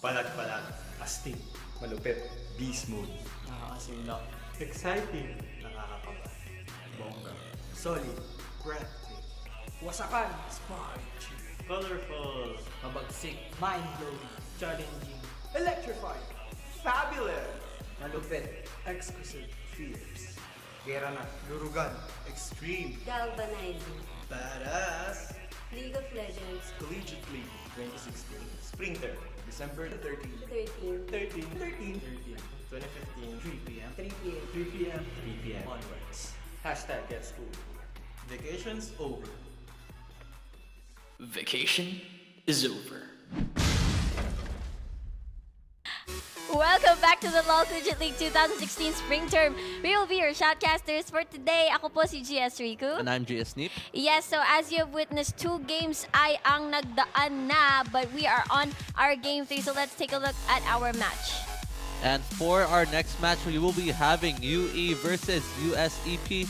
Palag-palag. Astig. Malupit. Beast mode. Nakakasindak. Exciting. Nakakakaba. Bongga. Solid. Breathtaking. Wasakan. Sparge. Colorful. Mabagsik. Mind-blowing. Challenging. Electrifying. Fabulous. Malupit. Exquisite. Fierce. Garena. Lurugan. Extreme. Galvanizing. Badass. League of Legends. Collegiate League 2016. Sprinter. December 13. 13. 13. 13. 2015. 3 p.m. 3 p.m. 3 p.m. 3 p.m. onwards. Hashtag get school. Vacation's over. Vacation is over. Welcome back to the Collegiate League 2016 Spring Term. We will be your shoutcasters for today. Ako po si GS Riku. And I'm GS Neep. Yes, so as you have witnessed, 2 games ay ang nagdaan na, but we are on our game 3, so let's take a look at our match. And for our next match, we will be having UE versus USEP.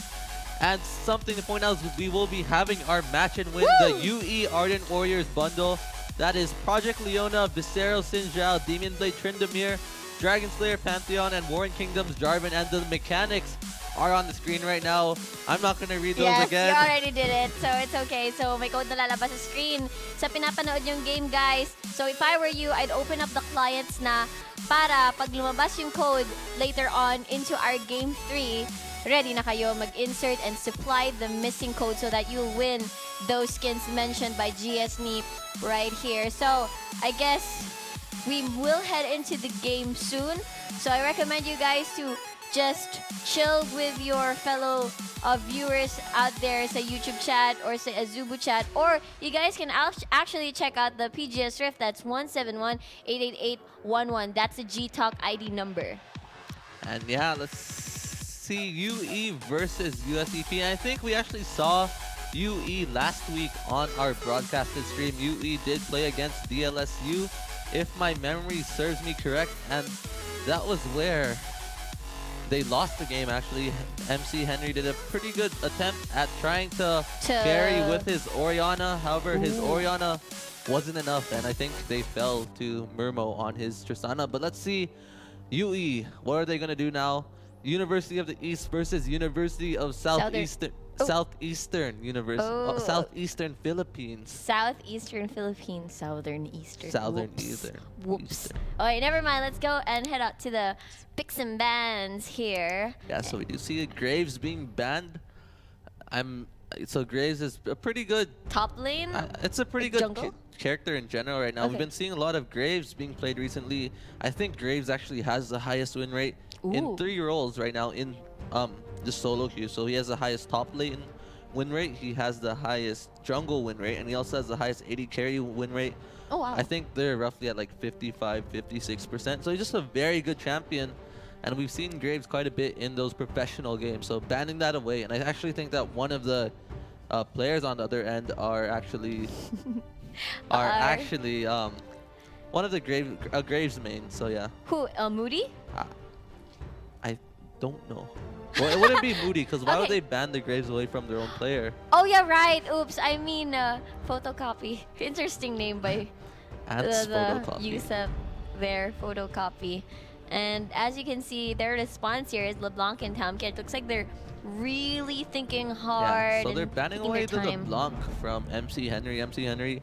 And something to point out is we will be having our match and win the UE Ardent Warriors bundle. That is Project Leona, Visceral Sinjao, Demon Blade Tryndamere, Dragon Slayer Pantheon, and Warren Kingdoms Jarvan. And the mechanics are on the screen right now. I'm not going to read those again. Yes, you already did it, so it's okay. So may code na lalabas sa screen sa pinapanood yung game, guys. So if I were you, I'd open up the clients na para pag lumabas yung code later on into our game 3, ready na kayo mag-insert and supply the missing code so that you'll win those skins mentioned by GS Neep right here. So I guess we will head into the game soon. So I recommend you guys to just chill with your fellow viewers out there sa YouTube chat or sa Azubu chat. Or you guys can actually check out the PGS Rift. That's 171-888-11. That's the G-Talk ID number. And yeah, let's see UE versus USEP. I think we actually saw UE last week on our broadcasted stream. UE did play against DLSU, if my memory serves me correct, and that was where they lost the game actually. MC Henry did a pretty good attempt at trying to carry with his Orianna. However, his Orianna wasn't enough, and I think they fell to Murmo on his Tristana. But let's see UE, what are they going to do now? University of the East versus University of Southeastern University, Southeastern Philippines. Southeastern Philippines, Southern Eastern. Whoops. Eastern. Alright, never mind. Let's go and head out to the picks and bans here. Yeah, so we do see Graves being banned. So Graves is a pretty good Top lane? it's a pretty good jungle? character in general right now. Okay. We've been seeing a lot of Graves being played recently. I think Graves actually has the highest win rate in 3 roles right now in the solo queue. So he has the highest top lane win rate, he has the highest jungle win rate, and he also has the highest AD carry win rate. Oh, wow. I think they're roughly at like 55-56%. So he's just a very good champion. And we've seen Graves quite a bit in those professional games. So banning that away. And I actually think that one of the players on the other end are actually one of the Graves main. So yeah. Who? Moody? I don't know. Well, it wouldn't be Moody, because why would Okay. they ban the Graves away from their own player? Oh, yeah, right. Oops. I mean, photocopy. Interesting name by Ants the photocopy. USEP there, photocopy. And as you can see, their response here is LeBlanc and Tamkin. It looks like they're really thinking hard. Yeah, so they're and banning taking away their the time. LeBlanc from MC Henry. MC Henry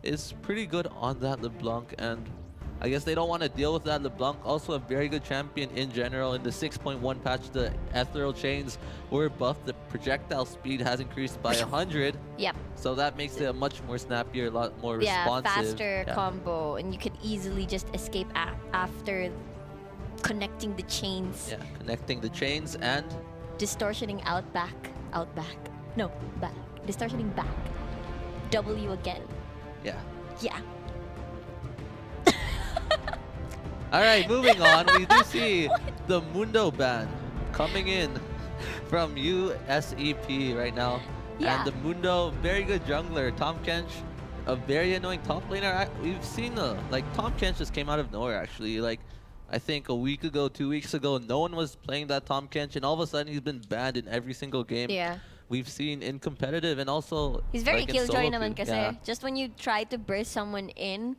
is pretty good on that LeBlanc, and I guess they don't want to deal with that. LeBlanc also a very good champion in general. In the 6.1 patch, the ethereal chains were buffed. The projectile speed has increased by 100. Yep. So that makes it a much more snappier, a lot more Yeah, responsive. faster combo. And you could easily just escape after connecting the chains. Yeah, connecting the chains and Distortioning out back. No, back. Distortioning back. W again. yeah. Yeah. All right, moving on. We do see the Mundo ban coming in from USEP right now. Yeah. And the Mundo, very good jungler. Tom Kench, a very annoying top laner. We've seen, like, Tom Kench just came out of nowhere, actually. Like, I think a week ago, 2 weeks ago, no one was playing that Tom Kench, and all of a sudden he's been banned in every single game. Yeah. We've seen in competitive and also He's very like, in killjoy solo naman queue. kasi. Yeah. Just when you try to burst someone in,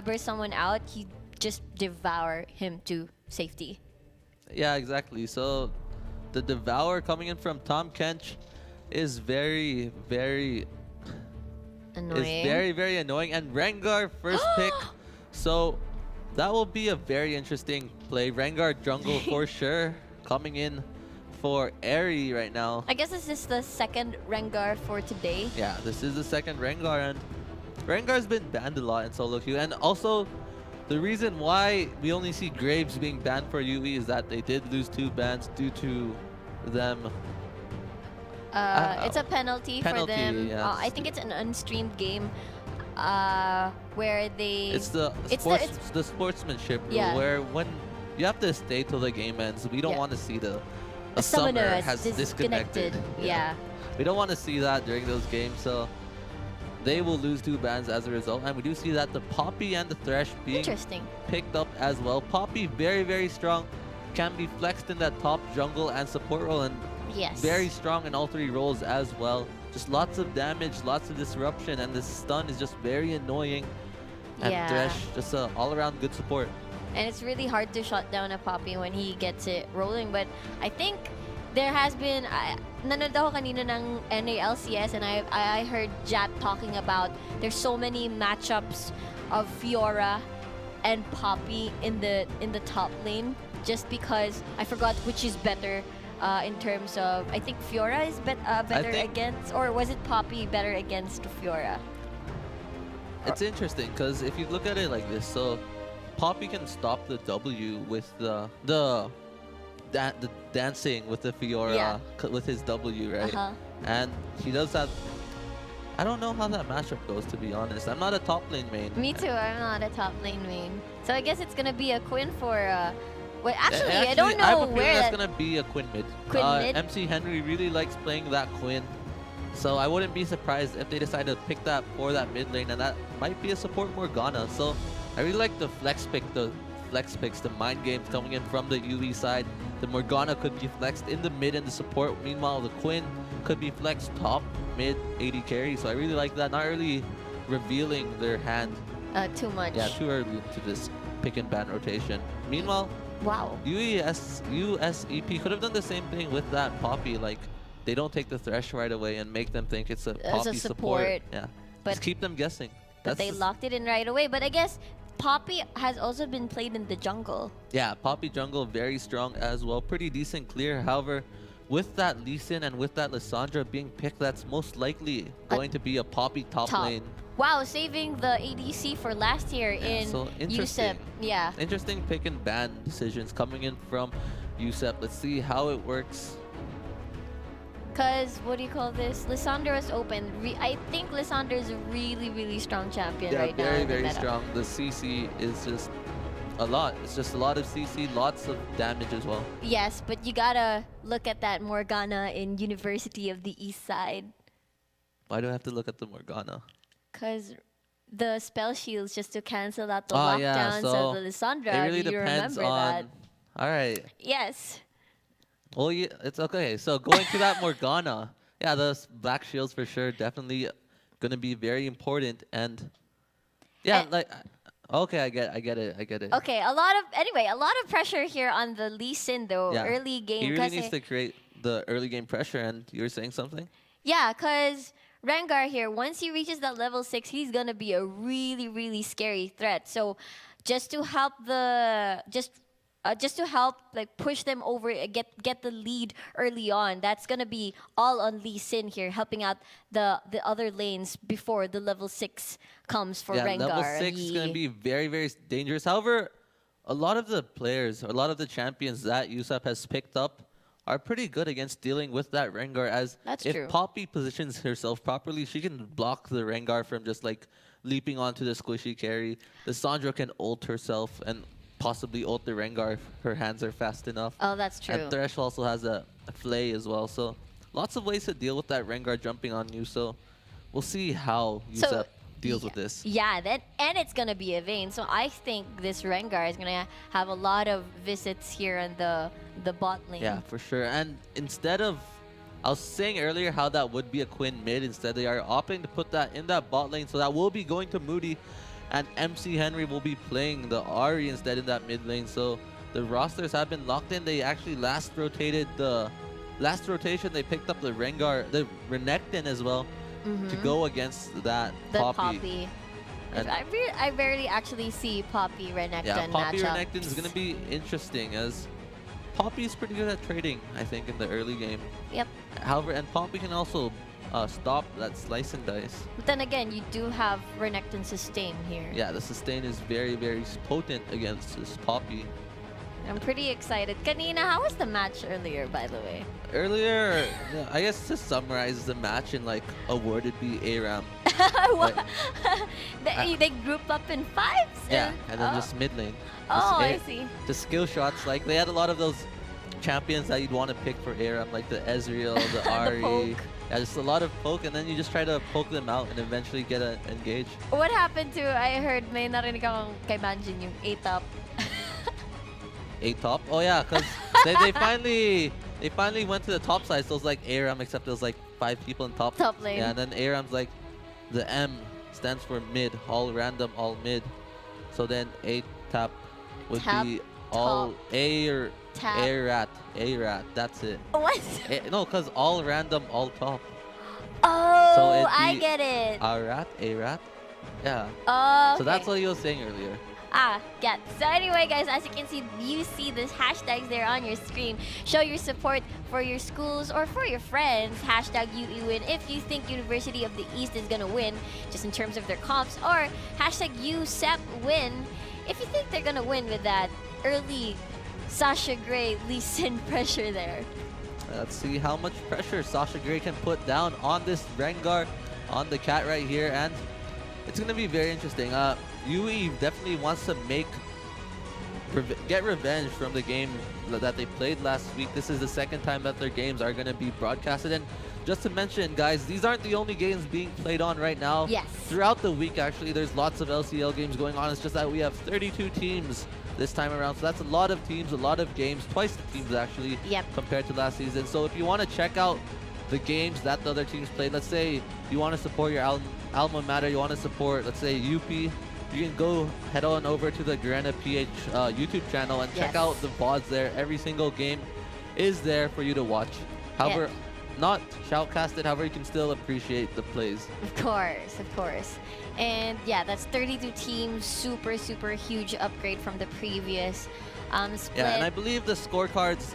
burst someone out, he just devour him to safety. Yeah, exactly. So the Devour coming in from Tom Kench is very, very Annoying. very annoying. And Rengar first pick. So that will be a very interesting play. Rengar jungle for sure. Coming in for Airy right now. I guess this is the second Rengar for today. Yeah, this is the second Rengar, and Rengar's been banned a lot in solo queue. And also, the reason why we only see Graves being banned for UE is that they did lose 2 bans due to them. It's a penalty for Penalty, them. yeah. I think it's an unstreamed game where they... It's the the sportsmanship rule Yeah. where when you have to stay till the game ends. We don't Yeah. want to see the summoner summoner is has disconnected. Yeah. We don't want to see that during those games, so they will lose 2 bans as a result. And we do see that the Poppy and the Thresh being Interesting. picked up as well. Poppy very strong, can be flexed in that top jungle and support role, and Yes. very strong in all 3 roles as well. Just lots of damage, lots of disruption, and the stun is just very annoying. And Yeah. Thresh, just a all-around good support. And it's really hard to shut down a Poppy when he gets it rolling. But I think there has been... nanood ako kanina ng NALCS and I heard Jat talking about there's so many matchups of Fiora and Poppy in the top lane just because I forgot which is better in terms of... I think Fiora is better think- against... Or was it Poppy better against Fiora? It's interesting because if you look at it like this, so Poppy can stop the W with the dancing with the Fiora Yeah. with his W, right? Uh-huh. And he does that. I don't know how that matchup goes, to be honest. I'm not a top lane main. Me too, I'm not a top lane main. So I guess it's gonna be a Quinn for... well, actually, I don't I have know a feeling where that's that... gonna be a Quinn mid. Quinn mid? MC Henry really likes playing that Quinn, so I wouldn't be surprised if they decide to pick that for that mid lane, and that might be a support Morgana. So I really like the flex picks, the mind games coming in from the UE side. The Morgana could be flexed in the mid and the support. Meanwhile, the Quinn could be flexed top, mid, AD carry. So I really like that. Not really revealing their hand. too much. Yeah, too early into this pick and ban rotation. Meanwhile, Wow. USEP could have done the same thing with that Poppy. Like, they don't take the Thresh right away and make them think it's a Poppy support. Yeah, But- just keep them guessing. But they locked it in right away. But I guess Poppy has also been played in the jungle. Yeah, Poppy jungle very strong as well. Pretty decent clear. However, with that Lee Sin and with that Lissandra being picked, that's most likely going to be a Poppy top lane. Wow, saving the ADC for last year in so USEP. interesting. Yeah. Interesting pick and ban decisions coming in from USEP. Let's see how it works. Because, what do you call this? Lissandra is open. I think Lissandra is a really strong champion Yeah, right now. very, in the very meta. strong. The CC is just a lot. It's just a lot of CC, lots of damage as well. Yes, but you gotta look at that Morgana in University of the East Side. Why do I have to look at the Morgana? Because the spell shields just to cancel out the Oh, yeah, lockdowns so of the Lissandra. It really you depends remember on... that? All right. Yes. Well, yeah, it's okay. So going to that Morgana, yeah, those black shields for sure, definitely gonna be very important. And yeah, And- like, okay, I get it. Okay, a lot of pressure here on the Lee Sin though, Yeah. early game. He really 'cause needs to create the early game pressure. And you were saying something? Yeah, because Rengar here, once he reaches that level 6, he's going to be a really scary threat. So just to help like push them over, get the lead early on, that's going to be all on Lee Sin here, helping out the other lanes before the level 6 comes for Yeah, Rengar. level 6 is going to be very dangerous. However, a lot of the players, a lot of the champions that USEP has picked up are pretty good against dealing with that Rengar, as That's if true. Poppy positions herself properly, she can block the Rengar from just like leaping onto the squishy carry. The Sandra can ult herself and possibly ult the Rengar if her hands are fast enough. Oh, that's true. And Thresh also has a flay as well. So lots of ways to deal with that Rengar jumping on you. So we'll see how USEP deals with this. Yeah, and it's gonna be a Vayne. So I think this Rengar is gonna have a lot of visits here on the bot lane. Yeah, for sure. And instead of, I was saying earlier how that would be a Quinn mid, instead they are opting to put that in that bot lane. So that will be going to Moody. and MC Henry will be playing the Ari instead in that mid lane. So the rosters have been locked in. They actually last rotation they picked up the Renekton as well to go against that The Poppy. Poppy. And I rarely actually see Poppy Renekton yeah, Poppy matchup. Renekton is gonna be interesting as Poppy is pretty good at trading, I think, in the early game. Yep. However, and Poppy can also stop that slice and dice. But then again, you do have Renekton sustain here. Yeah, the sustain is very, very potent against this Poppy. I'm pretty excited. Kanina, how was the match earlier, by the way? Earlier, yeah, I guess to summarize the match in like a word, it'd be ARAM. What? they group up in fives? Yeah, and then just mid lane. Oh, I Just see. the skill shots, like they had a lot of those champions that you'd want to pick for ARAM, like the Ezreal, the Ari. poke. Yeah, just a lot of poke, and then you just try to poke them out and eventually get an engage. What happened to, I heard may narinig akong kay Manjin yung 8-up. 8 top? Oh yeah, because they finally went to the top side, so it was like ARAM, except it was like 5 people in top. Top lane. Yeah, and then ARAM's like, the M stands for mid, all random, all mid. So then 8 tap would Tap, be all A or Tap. A-rat, that's it. What? No, because all random, all top. Oh, it'd I be get it. A-rat? Yeah. Oh, So that's okay. what he was saying earlier. Get. So anyway, guys, as you can see, you see the hashtags there on your screen. Show your support for your schools or for your friends. Hashtag UEWin if you think University of the East is gonna win, just in terms of their comps, or hashtag USEP win if you think they're gonna win with that early Sasha Grey Lee Sin pressure there. Let's see how much pressure Sasha Grey can put down on this Rengar, on the cat right here, and it's going to be very interesting. UE definitely wants to get revenge from the game that they played last week. This is the second time that their games are going to be broadcasted. And just to mention, guys, these aren't the only games being played on right now. Yes. Throughout the week, actually, there's lots of LCL games going on. It's just that we have 32 teams this time around. So that's a lot of teams, a lot of games, twice the teams actually, Yep. compared to last season. So if you want to check out the games that the other teams played, let's say you want to support your alma mater, you want to support, let's say, UP, you can go head on over to the Garena PH YouTube channel and check Yes. out the VODs there. Every single game is there for you to watch. However, not shoutcasted, however, you can still appreciate the plays. Of course, of course. And yeah, that's 32 teams. Super, super huge upgrade from the previous split. Yeah, and I believe the scorecards,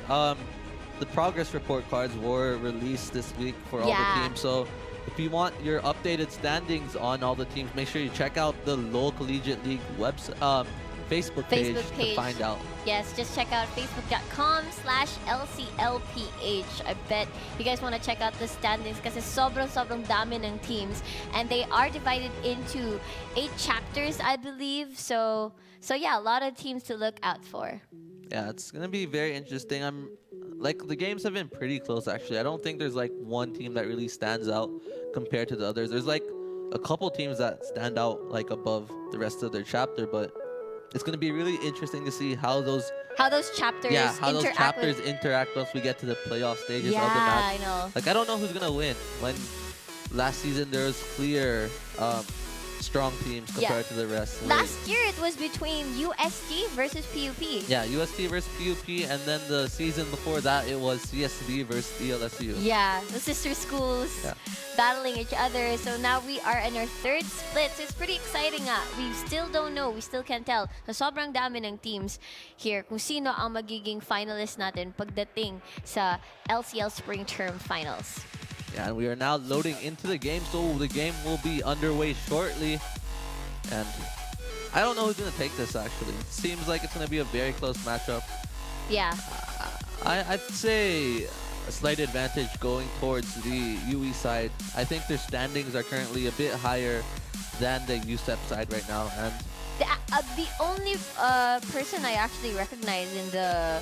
the progress report cards were released this week for all Yeah. the teams. So if you want your updated standings on all the teams, make sure you check out the LoL Collegiate League Facebook page to find out. Yes, just check out facebook.com/LCLPH. I bet you guys want to check out the standings kasi sobrang dami ng teams. And they are divided into 8 chapters, I believe. So yeah, a lot of teams to look out for. Yeah, it's gonna be very interesting. The games have been pretty close actually. I don't think there's like one team that really stands out compared to the others. There's like a couple teams that stand out like above the rest of their chapter, but it's gonna be really interesting to see how those chapters interact once we get to the playoff stages yeah, of the match. I know. Like I don't know who's gonna win. When last season there was clear strong teams compared to the rest. Last year it was between UST versus PUP. Yeah, UST versus PUP, and then the season before that it was CSV versus DLSU. Yeah, the sister schools battling each other. So now we are in our 3rd split. So it's pretty exciting. We still don't know. We still can't tell. So sobrang dami ng teams here kung sino ang magiging finalist natin pagdating sa LCL Spring Term Finals. Yeah, and we are now loading into the game, so the game will be underway shortly. And I don't know who's going to take this, actually. It seems like it's going to be a very close matchup. Yeah. I'd say a slight advantage going towards the UE side. I think their standings are currently a bit higher than the USEP side right now. And The only person I actually recognize in the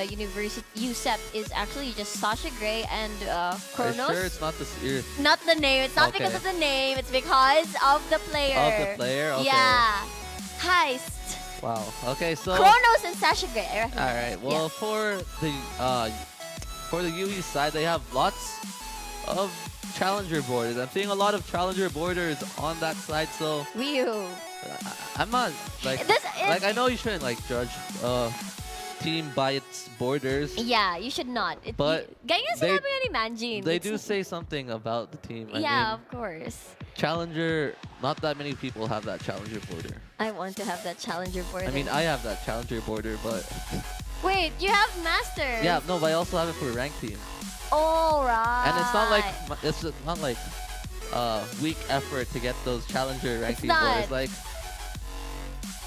university USEP is actually just Sasha Grey and Kronos. are you sure it's not the Not the name. It's not Okay. because of the name. It's because of the player. of the player? Okay. Yeah. Heist. Wow. Okay, so Kronos and Sasha Grey. I recognize. all right. Well, for the UE side, they have lots of challenger borders. I'm seeing a lot of challenger borders on that side, so Wii U. I'm not like This is- I know you shouldn't like judge team by its borders. Yeah, you should not. But ganyan they- sinabi nga ni Manjin. They It's- do say something about the team. I Yeah, mean, of course. challenger, not that many people have that challenger border. I want to have that challenger border. I mean, I have that challenger border, but Wait, you have master. yeah, no, but I also have it for ranked team. All right. And it's not like it's not like weak effort to get those challenger ranked It's team borders. not. Like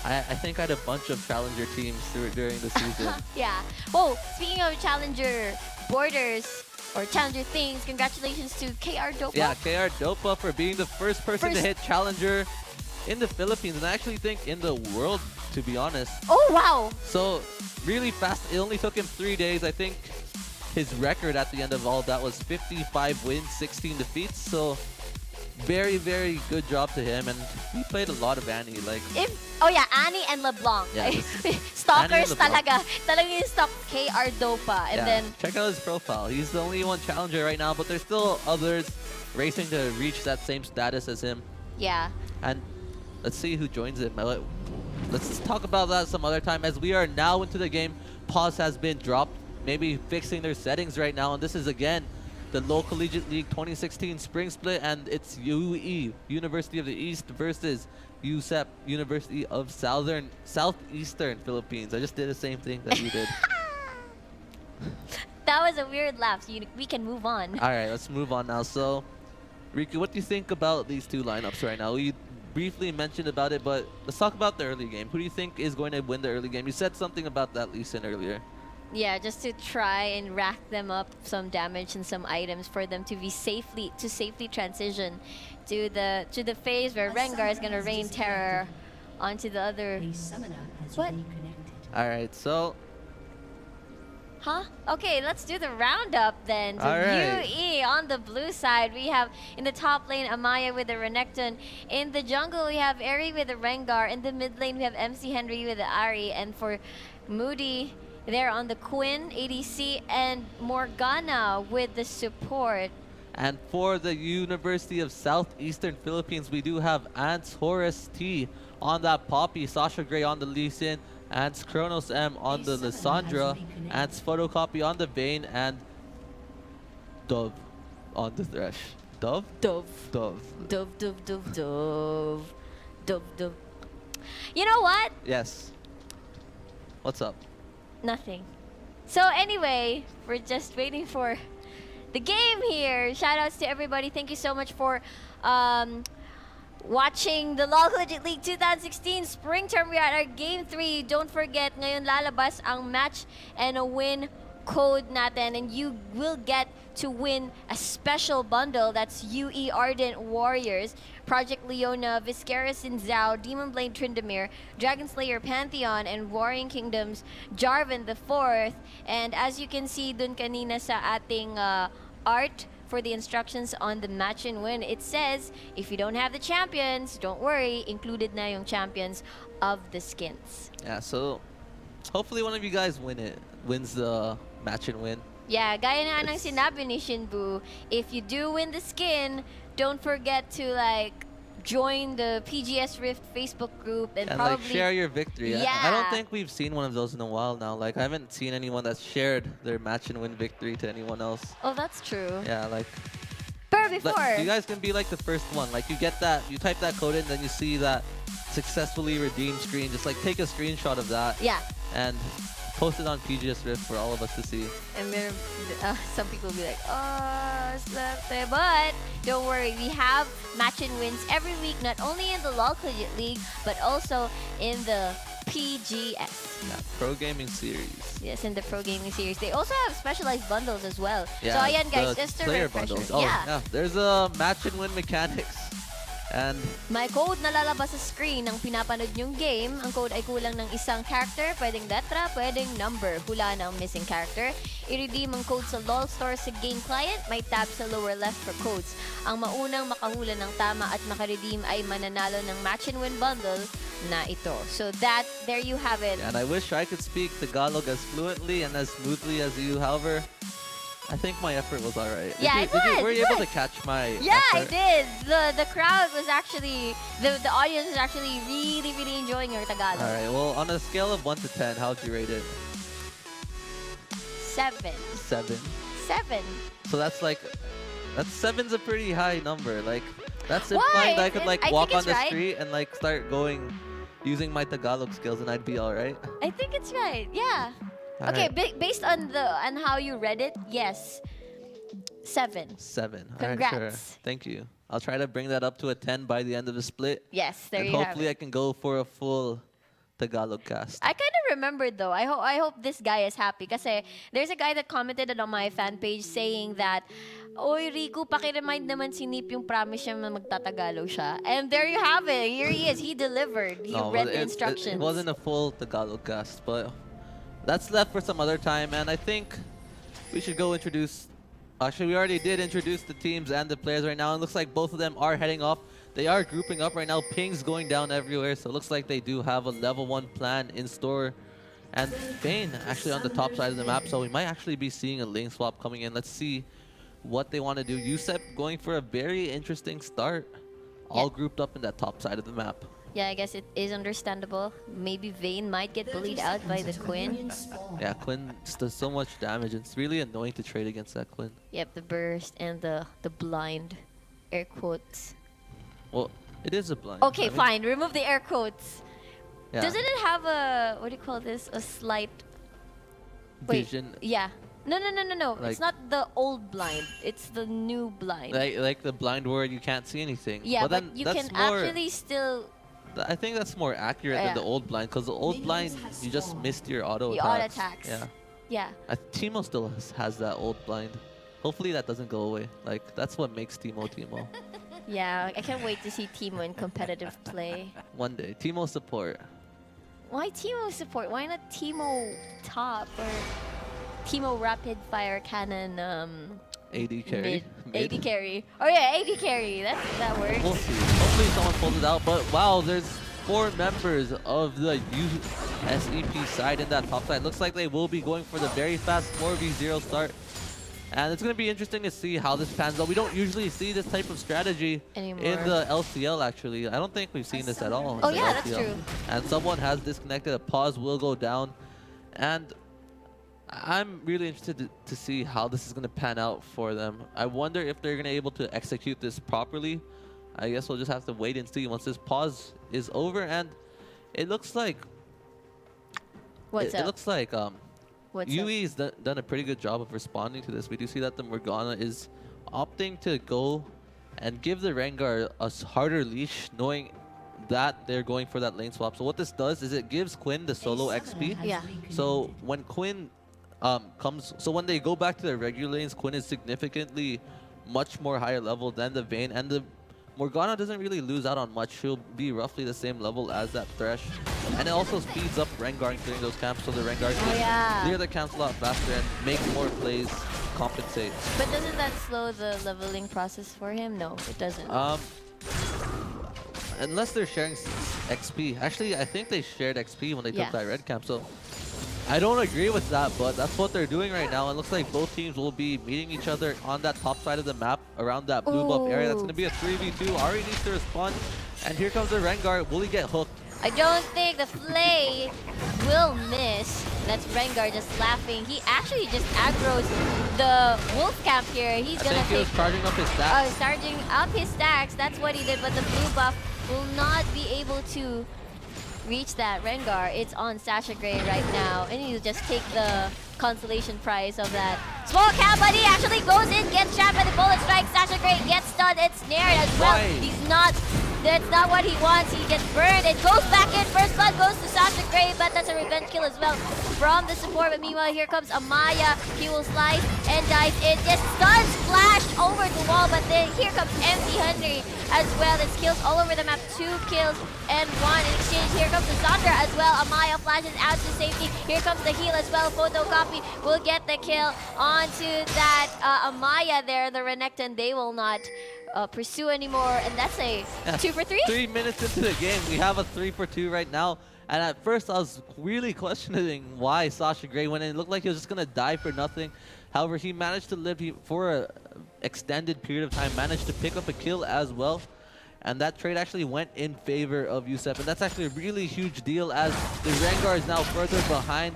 I think I had a bunch of challenger teams during the season. Yeah. Oh, speaking of challenger borders or challenger things, congratulations to KR Dopa. Yeah, KR Dopa for being the first person to First- hit challenger in the Philippines, and I actually think in the world, to be honest. Oh, wow. So really fast. It only took him 3 days. I think his record at the end of all that was 55 wins, 16 defeats. So very, very good job to him, and he played a lot of Annie. Like Oh yeah, Annie and LeBlanc. Yeah, Stalkers Annie and LeBlanc. talaga. Talaga yung stalk KR Dopa. And yeah, then, check out his profile. He's the only one challenger right now, but there's still others racing to reach that same status as him. yeah. And let's see who joins him. Let's talk about that some other time, as we are now into the game. Pause has been dropped, maybe fixing their settings right now, and this is again the Low Collegiate League 2016 Spring Split, and it's UE, University of the East versus USEP, University of Southeastern Philippines. I just did the same thing that you did. That was a weird laugh. So we can move on. All right, let's move on now. So, Riku, what do you think about these two lineups right now? We briefly mentioned about it, but let's talk about the early game. Who do you think is going to win the early game? You said something about that, Lee Sin, earlier. Yeah, just to try and rack them up some damage and some items for them to be safely transition to the phase where Rengar is gonna rain terror onto the other. What? All right, so Huh? Okay, let's do the roundup then. So All right. UE on the blue side, we have in the top lane Amaya with the Renekton. In the jungle, we have Eri with the Rengar. In the mid lane, we have MC Henry with the Ari. And for Moody, there on the Quinn, ADC, and Morgana with the support. and for the University of Southeastern Philippines, we do have Ants Horace T on that Poppy, Sasha Gray on the Lee Sin, Ants Kronos M on the Lissandra, Ants Photocopy on the Vayne, and Dove on the Thresh. Dove? Dove. Dove. Dove, dove, dove, dove. Dove, dove. You know what? Yes. What's up? Nothing. So anyway, we're just waiting for the game here. Shoutouts to everybody. Thank you so much for watching the LoL Collegiate League 2016 Spring Term. We are at our Game 3. Don't forget, ngayon lalabas ang match and a win code natin, and you will get to win a special bundle. That's UE Ardent Warriors, Project Leona, Viscera Zhao, Demon Blade Tryndamere, Dragon Slayer Pantheon, and Warring Kingdoms Jarvan the Fourth. And as you can see dun kanina sa ating art for the instructions on the match and win, it says if you don't have the champions, don't worry, included na yung champions of the skins. Yeah, so hopefully one of you guys wins the match and win. Yeah, gaya na ng sinabi ni Shinbu, if you do win the skin, don't forget to like join the PGS Rift Facebook group and And probably like share your victory. I don't Yeah. think we've seen one of those in a while now. Like I haven't seen anyone that's shared their match and win victory to anyone else. Oh, that's true. Yeah, like But like, before, you guys can be like the first one. Like you get that, you type that code in, then you see that successfully redeemed screen. Just like take a screenshot of that yeah, and post it on PGS Rift for all of us to see. and some people will be like, oh, swerte. But don't worry, we have match and wins every week, not only in the LoL Collegiate League, but also in the PGS. Yeah, pro gaming series. Yes, in the Pro Gaming Series. They also have specialized bundles as well. Yeah, so ayan guys, the just a player refresher. bundles. Oh yeah. yeah, there's a match and win mechanics. And May code na lalabas sa screen ng pinapanood nyong game. Ang code ay kulang ng isang character, pwedeng letra, pwedeng number. Hula na ang missing character. I-redeem ang code sa LOL Store sa game client. May tab sa lower left for codes. Ang maunang makahula ng tama at makaredeem ay mananalo ng match and win bundle na ito. So there you have it. and I wish I could speak Tagalog as fluently and as smoothly as you. However, I think my effort was alright. Yeah, it was, Were you it able was. to catch my Yeah, I effort? did. The crowd was actually the audience was actually really enjoying your Tagalog. Alright, well, on a scale of 1 to 10, how'd you rate it? 7. 7. 7. So that's like, seven's a pretty high number. Like, that's Why? implying that I could like I walk think on it's the right. street and like start going, using my Tagalog skills, and I'd be alright. I think it's right. Yeah. Okay, Alright. based on how you read it, yes. 7. 7. Congrats. Alright, sure. Thank you. I'll try to bring that up to a 10 by the end of the split. Yes, there And you have hopefully it. I can go for a full Tagalog cast. I kind of remembered though. I hope this guy is happy kasi there's a guy that commented on my fan page saying that, "Oy Rico, paki-remind naman si Nip yung promise niya na magtatagalog siya." And there you have it. Here he is. He delivered. He No, read well, the instructions. It wasn't a full Tagalog cast, but that's left for some other time. And I think we should go introduce. Actually, we already did introduce the teams and the players right now. It looks like both of them are heading off. They are grouping up right now. Pings going down everywhere, so it looks like they do have a level 1 plan in store. And Vayne actually on the top side of the map, so we might actually be seeing a lane swap coming in. Let's see what they want to do. USEP going for a very interesting start. All grouped up in that top side of the map. Yeah, I guess it is understandable. Maybe Vayne might get bullied out by the Quinn. Yeah, Quinn does so much damage. It's really annoying to trade against that Quinn. Yep, the burst and the blind. Air quotes. Well, it is a blind. Okay, I mean, fine. Remove the air quotes. Yeah. Doesn't it have a, what do you call this? A slight... Wait, Vision, yeah. No. Like- It's not the old blind. It's the new blind. like the blind word, you can't see anything. yeah, but then you that's can more, actually still... I think that's more accurate Yeah. than the old blind, because the old blind, you just missed your auto The attacks. auto attacks. Yeah. Yeah. Timo still has that old blind. Hopefully that doesn't go away. Like, that's what makes Timo Timo. Yeah, I can't wait to see Timo in competitive play. One day. Timo support. Why Timo support? Why not Timo top or Timo rapid fire cannon AD carry. mid? AD carry. Oh yeah, AD carry. That works. We'll see. Hopefully someone pulls it out. But wow, there's 4 members of the USEP side in that top side. Looks like they will be going for the very fast 4v0 start. And it's going to be interesting to see how this pans out. We don't usually see this type of strategy Anymore. in the LCL, actually. I don't think we've seen this at all. In Oh the yeah, that's LCL. true. And someone has disconnected. A pause will go down. And I'm really interested to see how this is going to pan out for them. I wonder if they're going to be able to execute this properly. I guess we'll just have to wait and see once this pause is over. And it looks like... What's it up? looks like... What's UE's done a pretty good job of responding to this. We do see that the Morgana is opting to go and give the Rengar a harder leash, knowing that they're going for that lane swap. So what this does is it gives Quinn the solo XP. Yeah. So when Quinn when they go back to their regular lanes, Quinn is significantly much more higher level than the Vayne, and the Morgana doesn't really lose out on much. She'll be roughly the same level as that Thresh. And it also speeds up Rengar in clearing those camps, so the Rengar can yeah. clear the camps a lot faster and make more plays compensate. But doesn't that slow the leveling process for him? No, it doesn't. Unless they're sharing XP. Actually, I think they shared XP when they Yeah. took that red camp, so I don't agree with that, but that's what they're doing right now. It looks like both teams will be meeting each other on that top side of the map around that blue buff area. That's going to be a 3v2. Ari needs to respond, and here comes the Rengar. Will he get hooked? I don't think the Flay will miss. That's Rengar just laughing. He actually just aggroes the wolf camp here. He's I gonna think he was take... charging up his stats. Charging up his stacks. That's what he did, but the blue buff will not be able to reach that Rengar. It's on Sasha Grey right now, and he'll just take the consolation prize of that small cap, but he actually goes in, gets shot by the bullet strike. Sasha Grey gets stunned and snared as well. Why? That's not what he wants. He gets burned. It goes back in. First blood goes to Sasha Grey, but that's a revenge kill as well from the support. But meanwhile, here comes Amaya. He will slice and dice. It just stuns Flash over the wall, but then here comes MC Henry as well. It's kills all over the map. 2 kills and 1 in exchange. Here comes the Zandra as well. Amaya flashes out to safety. Here comes the heal as well. Photocopy will get the kill onto that Amaya there. The Renekton, they will not pursue anymore, and that's a 2 for 3. 3 minutes into the game, we have a 3 for 2 right now. And at first, I was really questioning why Sasha Grey went in. It looked like he was just going to die for nothing. However, he managed to live for a extended period of time, managed to pick up a kill as well. And that trade actually went in favor of USEP. And that's actually a really huge deal as the Rengar is now further behind,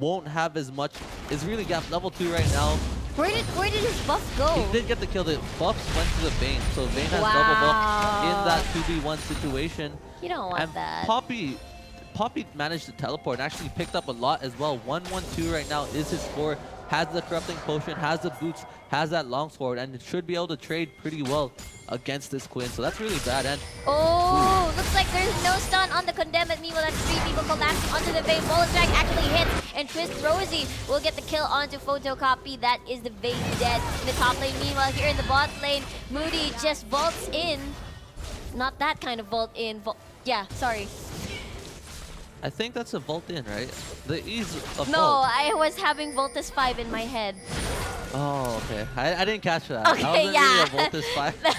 won't have as much, is really gapped level 2 right now. Where did his buff go? He did get the kill. The buffs went to the Vayne. So Vayne has double buff in that 2v1 situation. You don't want And that. Poppy managed to teleport and actually picked up a lot as well. 1-1-2 right now is his score. Has the corrupting potion, has the boots, has that longsword, and should be able to trade pretty well against this Quinn. So that's really bad. And Oh, looks like there's no stun on the condemned. Meanwhile, that's 3 people collapsing onto the Vayne. Bullet Strike actually hits, and Twist Rosie will get the kill onto Photocopy. That is the Vayne dead in the top lane. Meanwhile, here in the bot lane, Moody just vaults in. Not that kind of vault in. Yeah, sorry. I think that's a vault in, right? The ease of No, vault. I was having Voltus 5 in my head. Oh, okay. I didn't catch that. Okay, I wasn't yeah. really a Voltus 5.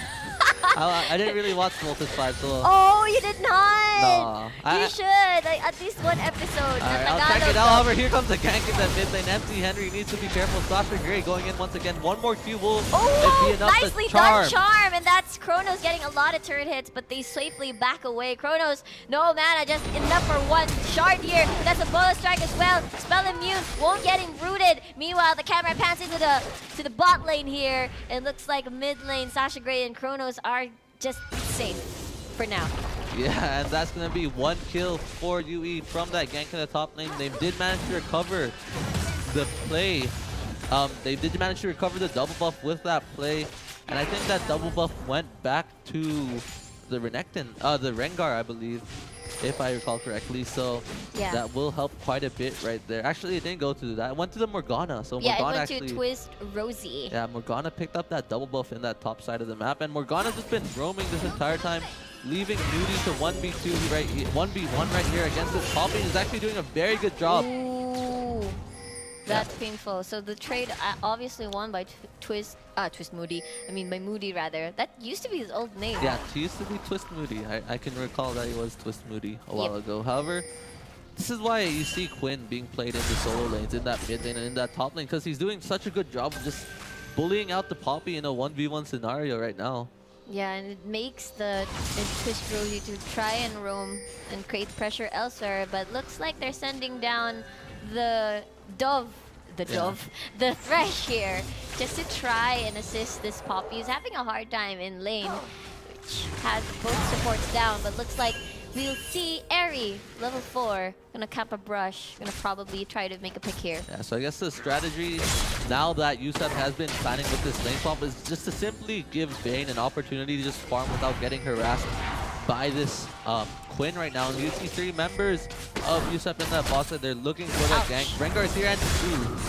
I didn't really watch Voltus 5, so... Oh, you did not! No. You should! Like, at least one episode. Alright, na I'll check Tagalog it out. dub. However, here comes the gank in that mid lane. MC Henry needs to be careful. Sasha Grey going in once again. One more Q will Oh, be enough nicely to charm. done, Charm! And that's Chronos getting a lot of turret hits, but they safely back away. Chronos, no mana, just enough for one shard here. That's a bonus strike as well. Spell immune, won't get him rooted. Meanwhile, the camera pans into the bot lane here. It looks like mid lane, Sasha Grey and Chronos are just safe for now. Yeah, and that's going to be one kill for UE from that gank in the top lane. They did manage to recover the play. They did manage to recover the double buff with that play. And I think that double buff went back to the Rengar, I believe, if I recall correctly. So Yeah. that will help quite a bit right there. Actually, it didn't go to that. It went to the Morgana. So Yeah, Morgana it went actually... to Twist Rosie. Yeah, Morgana picked up that double buff in that top side of the map, and Morgana's just been roaming this entire time, leaving Nudie to 1v2 right here, 1v1 right here against this Poppy. Is actually doing a very good job. Ooh, that's painful. So the trade obviously won by Twist Moody. I mean by Moody rather. That used to be his old name. Yeah, he used to be Twist Moody. I can recall that he was Twist Moody a while ago. However, this is why you see Quinn being played in the solo lanes, in that mid lane and in that top lane, because he's doing such a good job of just bullying out the Poppy in a 1v1 scenario right now. Yeah, and it makes the Twist Rosie to try and roam and create pressure elsewhere, but looks like they're sending down the the Thresh here, just to try and assist this Poppy. He's having a hard time in lane, which has both supports down, but looks like we'll see Eri, level 4, gonna cap a brush, gonna probably try to make a pick here. Yeah, so I guess the strategy now that USEP has been planning with this lane swap is just to simply give Vayne an opportunity to just farm without getting harassed by this Quinn right now. And you see 3 members of USEP in that boss side. They're looking for that gank. Rengar's here and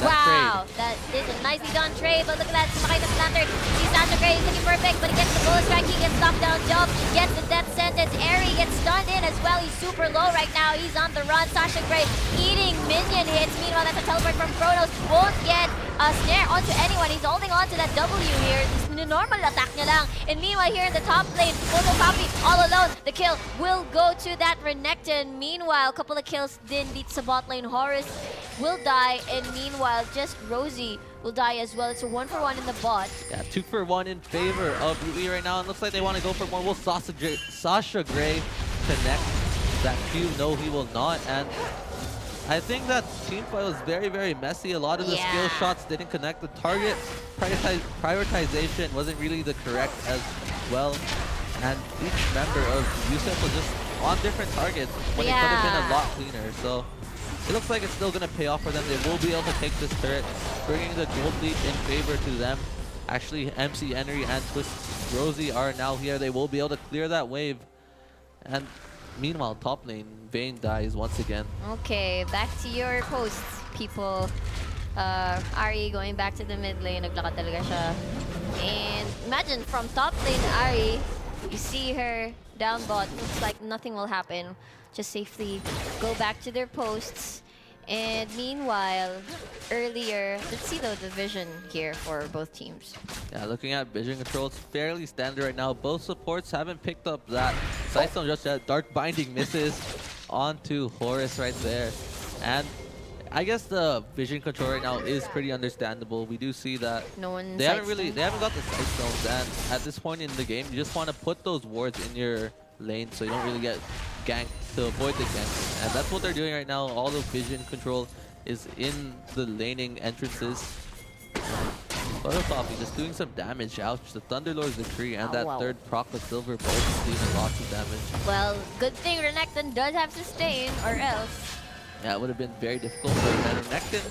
Wow, that is a nicely done trade, but look at that, sumakay na lantern. Si Sasha Grey is looking for a pick, but he gets the bullet strike, he gets knocked down, jump, gets the death sentence. Eri gets stunned in as well, he's super low right now, he's on the run. Sasha Grey eating minion hits, meanwhile that's a teleport from Chronos, won't get a snare onto anyone. He's holding on to that W here, this normal attack niya lang. And meanwhile here in the top lane, Photocopy all alone, the kill will go to that Renekton. Meanwhile, a couple of kills din dito sa bot lane. Horus will die, and meanwhile, just Rosie will die as well. It's a 1-for-1 in the bot. Yeah, 2-for-1 in favor of UE right now. And looks like they want to go for more. Will Sasha Grey connect that Q? No, he will not. And I think that team fight was very, very messy. A lot of the skill shots didn't connect. The target prioritization wasn't really the correct as well. And each member of USEP was just on different targets when it could have been a lot cleaner. So it looks like it's still going to pay off for them. They will be able to take this turret, bringing the gold lead in favor to them. Actually, MC Henry and Twist Rosie are now here. They will be able to clear that wave. And meanwhile, top lane, Vayne dies once again. Okay, back to your posts, people. Ari going back to the mid lane, naglakad talaga siya. And imagine from top lane, Ari, you see her down bot, looks like nothing will happen. Just safely go back to their posts. And meanwhile, earlier, let's see though the vision here for both teams. Yeah, looking at vision control, it's fairly standard right now. Both supports haven't picked up that Sightstone just yet. Dark Binding misses onto Horus right there. And I guess the vision control right now is pretty understandable. We do see that No one they haven't sidestone. got the side stones, and at this point in the game, you just want to put those wards in your lane so you don't really get ganked to avoid the gank. And that's what they're doing right now. All the vision control is in the laning entrances. Coffee just doing some damage. Ouch, the Thunderlord's decree and that wow. third proc with silver both dealing lots of damage. Well, good thing Renekton does have sustain, or else. Yeah, it would have been very difficult, but Renekton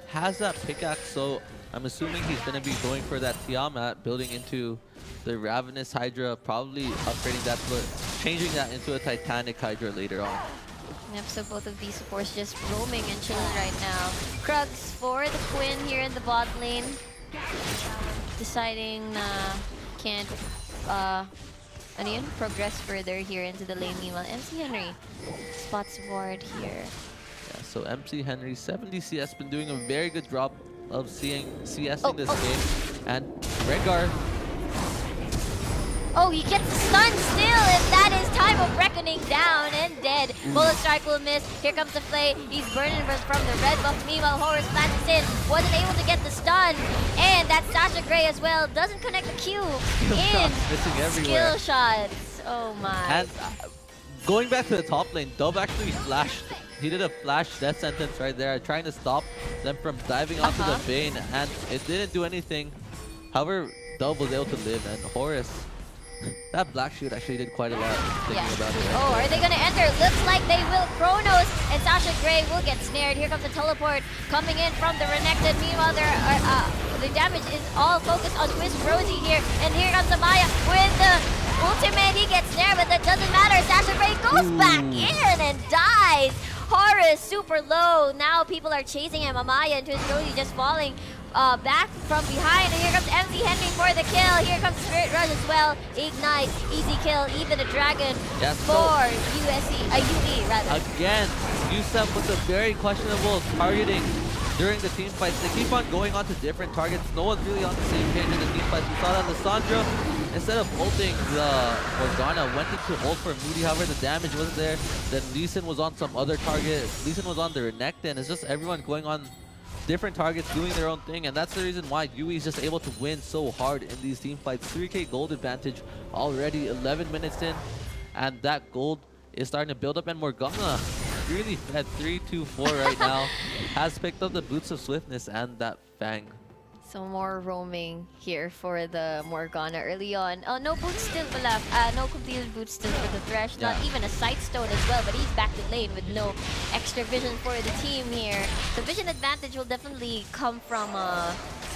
has that pickaxe, so I'm assuming he's going to be going for that Tiamat, building into the Ravenous Hydra, probably upgrading that, changing that into a Titanic Hydra later on. Yep, so both of these supports just roaming and chilling right now. Krugs for the Quinn here in the bot lane. Deciding can't progress further here into the lane. Meanwhile, MC Henry spots ward here. Yeah, so MC Henry, 70 CS, been doing a very good job of seeing CSing this game. And Rengar. Oh, he gets stunned still, and that is time of reckoning down and dead. Bullet strike will miss. Here comes the play. He's burning from the red buff. Meanwhile, Horus plants in. Wasn't able to get the stun. And that Sasha Grey as well doesn't connect the Q. Missing everywhere. Skill shots. Oh my. And going back to the top lane, Dove actually flashed. He did a flash death sentence right there, trying to stop them from diving onto the Bane, and it didn't do anything. However, Dove was able to live, and Horus, that black shoot actually did quite a lot thinking about it. Right Oh, are they gonna enter? Looks like they will. Chronos and Sasha Grey will get snared. Here comes the teleport coming in from the Renekton. Meanwhile, the damage is all focused on Twist Rosie here. And here comes Amaya with the ultimate. He gets snared, but that doesn't matter. Sasha Grey goes back in and dies. Horus super low. Now people are chasing him. Amaya and Twist Rosie just falling back from behind, and here comes MC Henry for the kill. Here comes Spirit Rush as well. Ignite, easy kill, even a dragon for UE rather. Again, USEP with a very questionable targeting during the team fights. They keep on going on to different targets. No one's really on the same page in the team fights. We saw that Lissandra, instead of ulting the Morgana, went into ult for Moody. However, the damage wasn't there. Then Lee Sin was on some other target. Lee Sin was on the Renekton. It's just everyone going on different targets, doing their own thing, and that's the reason why UE is just able to win so hard in these team fights. 3k gold advantage already, 11 minutes in, and that gold is starting to build up, and Morgana really at 3-2-4 right now has picked up the Boots of Swiftness and that Fang. So more roaming here for the Morgana early on. Oh, no boots still left. No completed boots still for the Thresh. Not even a sight stone as well, but he's back to lane with no extra vision for the team here. The vision advantage will definitely come from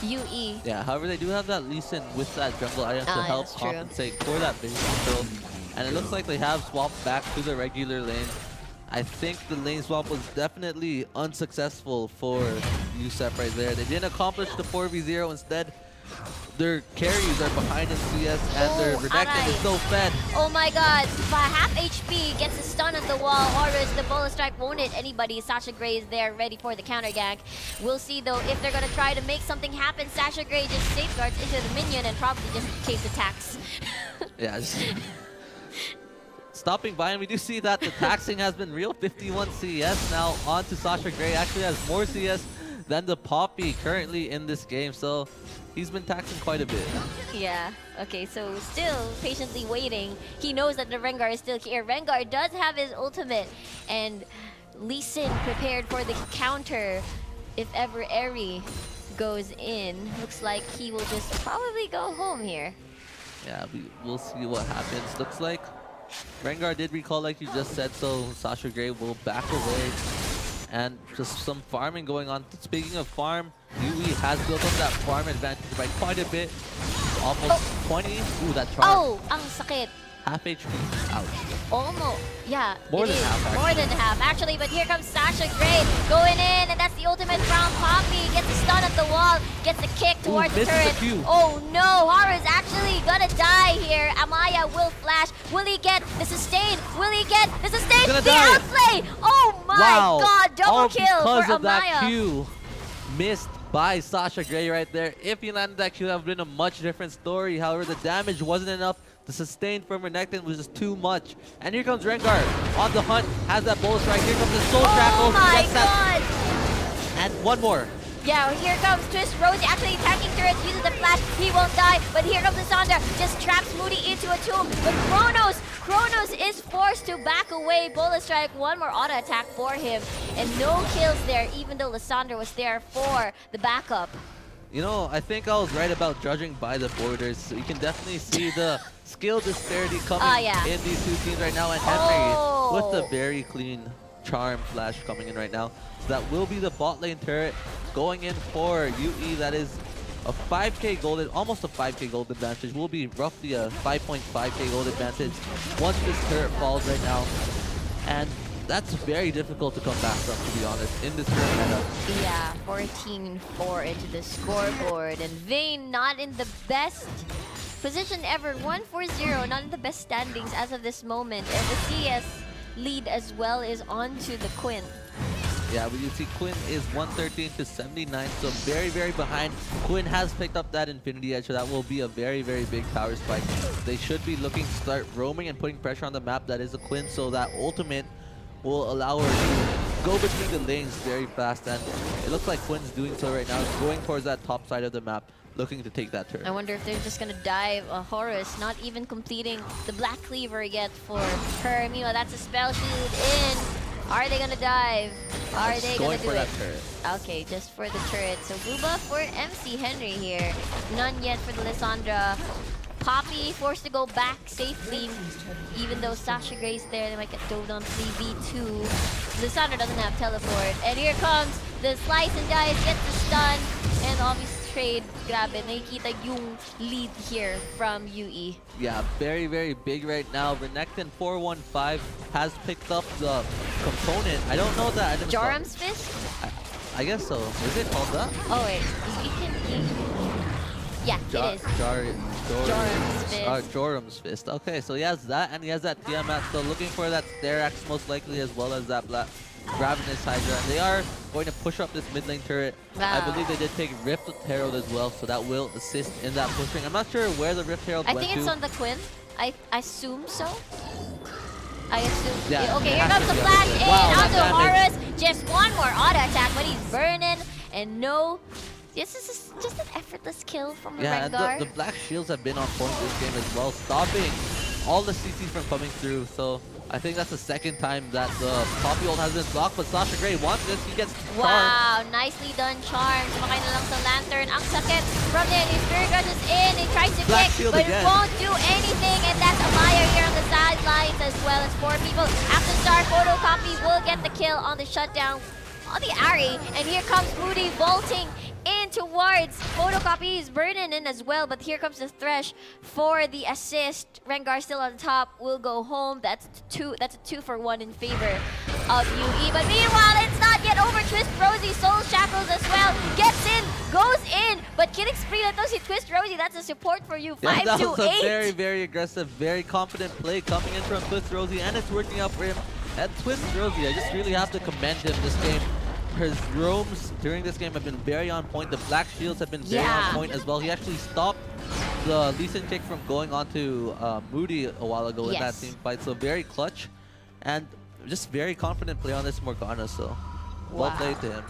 UE. Yeah, however, they do have that Lee Sin with that jungle item to help compensate for that vision control. And it looks like they have swapped back to the regular lane. I think the lane swap was definitely unsuccessful for USEP right there. They didn't accomplish the 4v0. Instead, their carries are behind in CS, and their Renekton is so fed. Oh my god, half HP, gets a stun on the wall. Horus, the bullet strike won't hit anybody. Sasha Grey is there, ready for the counter gank. We'll see though if they're gonna try to make something happen. Sasha Grey just safeguards into the minion and probably just cave attacks. Yeah, stopping by, and we do see that the taxing has been real. 51 CS now on to Sasha Grey. Actually has more CS than the Poppy currently in this game, so he's been taxing quite a bit. Yeah, okay, so still patiently waiting. He knows that the Rengar is still here. Rengar does have his ultimate, and Lee Sin prepared for the counter if ever Eri goes in. Looks like he will just probably go home here. Yeah, we'll see what happens. Looks like Rengar did recall, like you just said, so Sasha Grey will back away. And just some farming going on. Speaking of farm, UE has built up that farm advantage by quite a bit. Almost 20. Ooh, that charge. Oh, ang sakit. Half HP. Ouch. Almost. Yeah, More than half, actually. More than half, actually. But here comes Sasha Grey going in, and that's the ultimate from Poppy. Gets a stun at the wall, gets a kick towards the turret. Oh no, Horus actually gonna die here. Amaya will flash. Will he get the sustain? Will he get the sustain? The outplay! Oh my god, double kill for because of that Amaya. Q missed by Sasha Grey right there. If he landed that Q, that would have been a much different story. However, the damage wasn't enough. The sustain from Renekton was just too much. And here comes Rengar on the hunt, has that bullet strike. Here comes the soul shackle. Oh my god! And one more. Yeah, here comes Twist Rosie actually attacking turrets, uses the flash. He won't die, but here comes Lysandra. Just traps Moody into a tomb. But Kronos is forced to back away. Bullet Strike, one more auto attack for him. And no kills there, even though Lysandra was there for the backup. You know, I think I was right about judging by the borders. So you can definitely see the skill disparity coming in these two teams right now. And Henry with the very clean charm flash coming in right now. So that will be the bot lane turret going in for UE. That is a 5k gold, almost a 5k gold advantage. Will be roughly a 5.5k gold advantage once this turret falls right now. And that's very difficult to come back from, to be honest, in this current meta. Yeah, 14-4 into the scoreboard. And Vayne not in the best position ever. 1-4-0, not in the best standings as of this moment. And the CS lead as well is on to the Quinn. Yeah, but you see Quinn is 113 to 79, so very, very behind. Quinn has picked up that Infinity Edge, so that will be a very, very big power spike. They should be looking to start roaming and putting pressure on the map. That is a Quinn, so that ultimate will allow her to go between the lanes very fast, and it looks like Quinn's doing so right now, going towards that top side of the map, looking to take that turn. I wonder if they're just gonna dive Horus, not even completing the Black Cleaver yet for her. Meanwhile, that's a spell shield in. Are they gonna dive? Are they gonna do it? Turret. Okay, just for the turret. So Booba for MC Henry here. None yet for the Lysandra. Poppy forced to go back safely, even though Sasha Gray's there. They might get dove on 3v2. Lysandra doesn't have teleport. And here comes the slice and dice, gets the stun, and obviously trade. Grabe, nakikita yung lead here from UE. Yeah, very, very big right now. Renekton 415 has picked up the component. I don't know that. Joram's Fist? I guess so. Is it called that? Oh wait, you can... Yeah, it is. Joram's Fist. Joram's Fist. Okay, so he has that, and he has that Tiamat. So looking for that Sterax most likely, as well as that Ravenous Hydra. And they are going to push up this mid lane turret. Wow. I believe they did take Rift Herald as well, so that will assist in that pushing. I'm not sure where the Rift Herald went to. I think it's on the Quinn. I assume so. I assume. Yeah, okay, here comes the flash in onto Horus. Just one more auto attack, but he's burning. And no, this is just an effortless kill from the Rengar. Yeah, and the Black Shields have been on point this game as well, stopping all the CCs from coming through. So I think that's the second time that the Poppy ult has been blocked, but Sasha Grey wants this. He gets charmed. Wow, nicely done, Charm. Sumakay na lang sa Lantern. Ang sakit from there. His Spirit Rush is in. He tries to Black kick, Shield but again. it won't do anything. And that's a Maya here on the sidelines as well as 4 people. After Star Photocopy will get the kill on the shutdown on the Ari. And here comes Moody vaulting in towards Photocopy. He's burning in as well, but here comes the Thresh for the assist. Rengar still on top, will go home. That's a 2-for-1 in favor of UE. But meanwhile, it's not yet over. Twist Rosie, Soul Shackles as well. Gets in, goes in, but killing spree na to si Twist Rosie. That's a support for you. 5-8. Yeah, that was a very, very aggressive, very confident play coming in from Twist Rosie, and it's working out for him. And Twist Rosie, I just really have to commend him this game. His roams during this game have been very on point. The Black Shields have been very on point as well. He actually stopped the Lee Sin kick from going on to Moody a while ago in that team fight. So very clutch and just very confident play on this Morgana. So well played to him.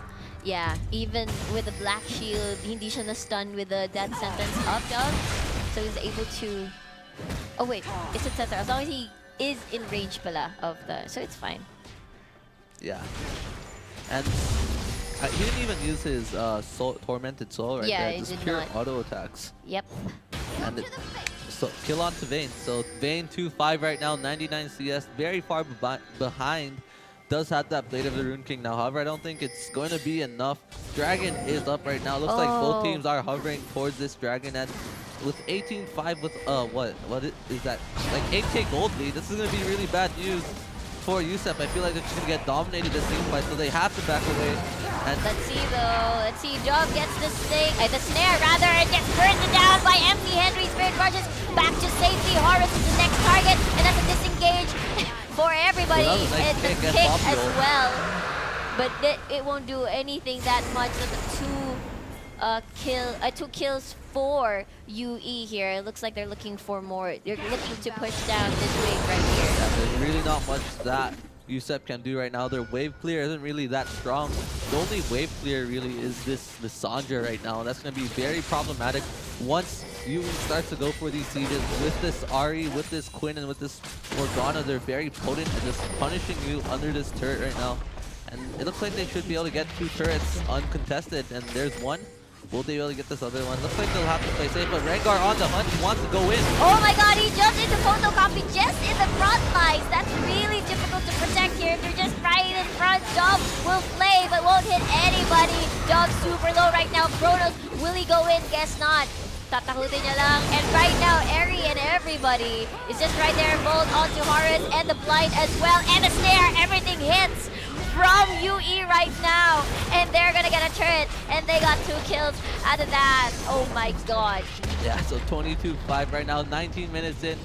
Yeah, even with the Black Shield, hindi siya na-stun with the death sentence up. So he's able to... Oh wait, it's a center. As long as he is in range pala of the... So it's fine. Yeah. And he didn't even use his Tormented Soul right there. Just pure auto attacks. Yep. And so kill on to Vayne. So Vayne 2-5 right now, 99 CS, very far behind. Does have that Blade of the Rune King now. However, I don't think it's going to be enough. Dragon is up right now. Looks like both teams are hovering towards this Dragon. And with 18-5 with what is that? Like 8k gold lead. This is going to be really bad news for USEP. I feel like they're just going to get dominated this team fight, so they have to back away. And let's see though. Let's see. Job gets the snare rather, and gets burned down by MC Henry. Spirit Rushes back to safety. Horus is the next target, and that's a disengage for everybody. Nice and the kick as well. But it won't do anything that much. That's two kills for UE here. It looks like they're looking for more. They're looking to push down this wave right here. Yeah, there's really not much that USEP can do right now. Their wave clear isn't really that strong. The only wave clear really is this Lissandra right now. That's going to be very problematic once UE starts to go for these sieges. With this Ari, with this Quinn, and with this Morgana, they're very potent at just punishing you under this turret right now. And it looks like they should be able to get 2 turrets uncontested. And there's one. Will they be able to get this other one? Looks like they'll have to play safe, but Rengar on the hunt. He wants to go in. Oh my god, he jumped into photocopy just in the front lines. That's really difficult to protect here. They're just right in front. Dom will play, but won't hit anybody. Dom's super low right now. Kronos, will he go in? Guess not. Tatakutin niya lang. And right now, Eri and everybody is just right there. Bolt onto Horus and the blind as well. And the snare, everything hits from UE right now. And they're gonna get a turret. And they got 2 kills out of that. Oh my god. Yeah, so 22-5 right now. 19 minutes in.